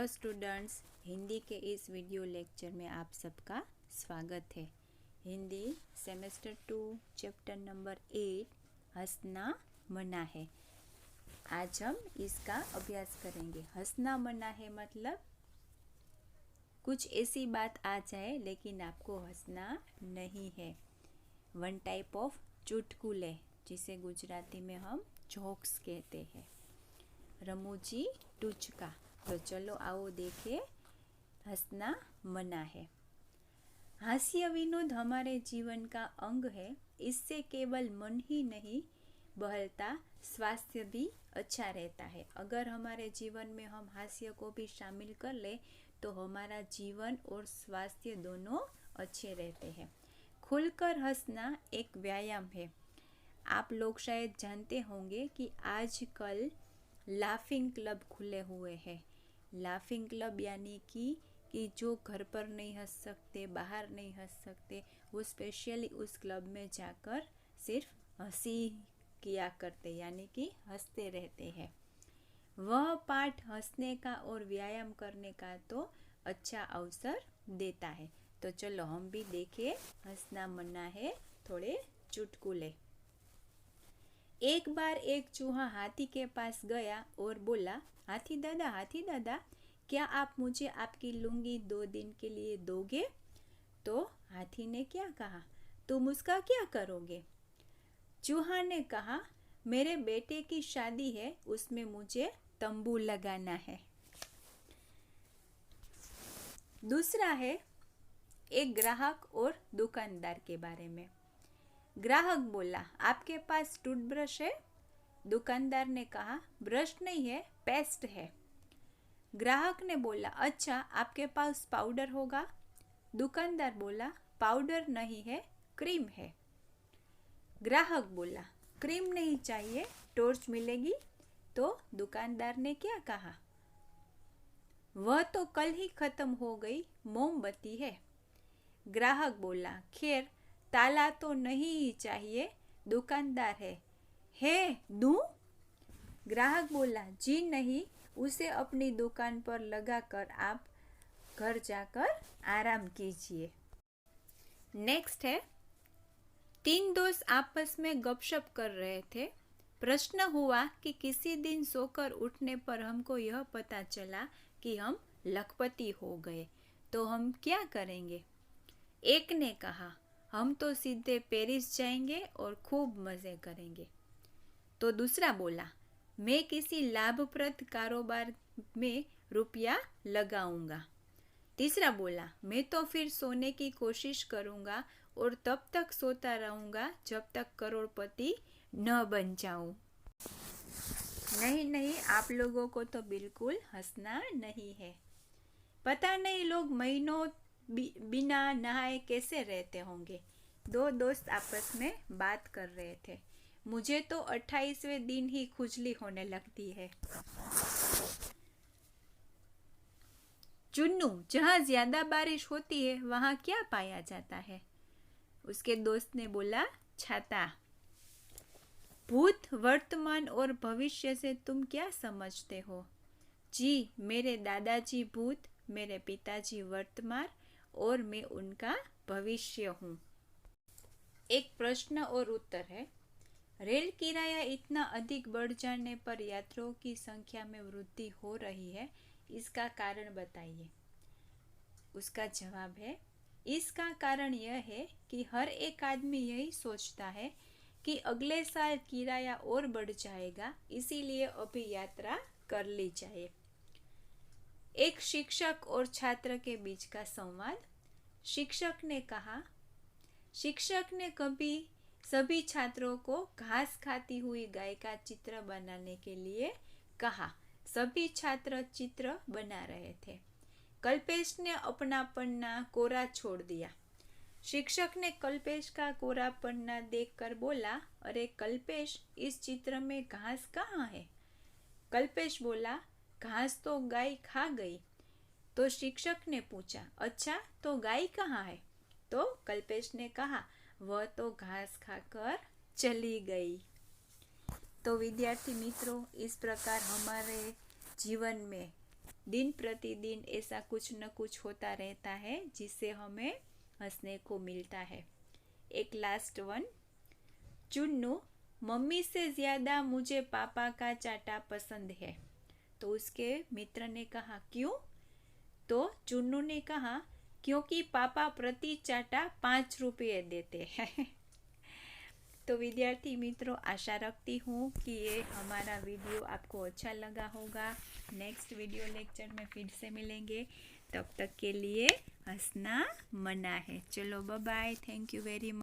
Hello students, Hindi के इस video lecture में आप सबका स्वागत है। हिंदी सेमेस्टर 2 चैप्टर नंबर 8 हंसना मना है। आज हम इसका अभ्यास करेंगे। हंसना मना है मतलब कुछ ऐसी बात आ जाए लेकिन आपको हंसना नहीं है। वन टाइप ऑफ चुटकुले जिसे गुजराती में हम जोक्स कहते हैं। रमूजी टूचका। तो चलो आओ देखे हंसना मना है। हास्य विनोद हमारे जीवन का अंग है। इससे केवल मन ही नहीं बहलता स्वास्थ्य भी अच्छा रहता है। अगर हमारे जीवन में हम हास्य को भी शामिल कर ले तो हमारा जीवन और स्वास्थ्य दोनों अच्छे रहते हैं। खुलकर हंसना एक व्यायाम है। आप लोग शायद जानते होंगे कि आजकल लाफिंग क्लब खुले हुए हैं। लाफिंग क्लब यानी कि जो घर पर नहीं हंस सकते, बाहर नहीं हंस सकते, वो स्पेशली उस क्लब में जाकर सिर्फ हंसी किया करते यानी कि हंसते रहते हैं। वह पाठ हंसने का और व्यायाम करने का तो अच्छा अवसर देता है। तो चलो हम भी देखें हंसना मना है थोड़े चुटकुले। एक बार एक चूहा हाथी के पास गया और बोला, हाथी दादा, क्या आप मुझे आपकी लुंगी 2 दिन के लिए दोगे? तो हाथी ने क्या कहा, तुम उसका क्या करोगे? चूहा ने कहा, मेरे बेटे की शादी है, उसमें मुझे तंबू लगाना है। दूसरा है एक ग्राहक और दुकानदार के बारे में। ग्राहक बोला, आपके पास टूथब्रश है? दुकानदार ने कहा, ब्रश नहीं है, पेस्ट है। ग्राहक ने बोला, अच्छा आपके पास पाउडर होगा? दुकानदार बोला, पाउडर नहीं है, क्रीम है। ग्राहक बोला, क्रीम नहीं चाहिए, टॉर्च मिलेगी? तो दुकानदार ने क्या कहा, वह तो कल ही खत्म हो गई, मोमबत्ती है। ग्राहक बोला, खैर ताला तो नहीं चाहिए, दुकानदार है दूं? ग्राहक बोला, जी नहीं, उसे अपनी दुकान पर लगाकर आप घर जाकर आराम कीजिए। नेक्स्ट है, 3 दोस्त आपस में गपशप कर रहे थे। प्रश्न हुआ कि किसी दिन सोकर उठने पर हमको यह पता चला कि हम लखपति हो गए, तो हम क्या करेंगे? एक ने कहा, हम तो सीधे पेरिस जाएंगे और खूब मज़े करेंगे। तो दूसरा बोला, मैं किसी लाभप्रद कारोबार में रुपया लगाऊंगा। तीसरा बोला, मैं तो फिर सोने की कोशिश करूंगा और तब तक सोता रहूंगा जब तक करोड़पति न बन जाऊं। नहीं, आप लोगों को तो बिल्कुल हंसना नहीं है। पता नहीं लोग महीनों बिना नहाए कैसे रहते होंगे। 2 दोस्त आपस में बात कर रहे थे। मुझे तो 28वें दिन ही खुजली होने लगती है। चुन्नू, जहाँ ज्यादा बारिश होती है वहाँ क्या पाया जाता है? उसके दोस्त ने बोला, छाता। भूत, वर्तमान और भविष्य से तुम क्या समझते हो? जी, मेरे दादाजी भूत, मेरे पिताजी वर्तमान और मैं उनका भविष्य हूँ। एक प्रश्न और उत्तर है, रेल किराया इतना अधिक बढ़ जाने पर यात्रियों की संख्या में वृद्धि हो रही है, इसका कारण बताइए। उसका जवाब है, इसका कारण यह है कि हर एक आदमी यही सोचता है कि अगले साल किराया और बढ़ जाएगा, इसीलिए अभी यात्रा कर ली जाए। एक शिक्षक और छात्र के बीच का संवाद। शिक्षक ने कभी सभी छात्रों को घास खाती हुई गाय का चित्र बनाने के लिए कहा। सभी छात्र चित्र बना रहे थे। कल्पेश ने अपना पन्ना कोरा छोड़ दिया। शिक्षक ने कल्पेश का कोरा पन्ना देखकर बोला, अरे कल्पेश, इस चित्र में घास कहाँ है? कल्पेश बोला, घास तो गाय खा गई। तो शिक्षक ने पूछा, अच्छा तो गाय कहाँ है? तो कल्पेश ने कहा, वह तो घास खाकर चली गई। तो विद्यार्थी मित्रों, इस प्रकार हमारे जीवन में दिन प्रतिदिन ऐसा कुछ न कुछ होता रहता है जिससे हमें हंसने को मिलता है। एक लास्ट वन, चुन्नू, मम्मी से ज़्यादा मुझे पापा का चाटा पसंद है। तो उसके मित्र ने कहा क्यों? तो चुन्नू ने कहा क्योंकि पापा प्रति चाटा 5 रुपये देते हैं। तो विद्यार्थी मित्रों, आशा रखती हूँ कि ये हमारा वीडियो आपको अच्छा लगा होगा। नेक्स्ट वीडियो लेक्चर में फिर से मिलेंगे, तब तक के लिए हंसना मना है। चलो bye bye, thank you very much.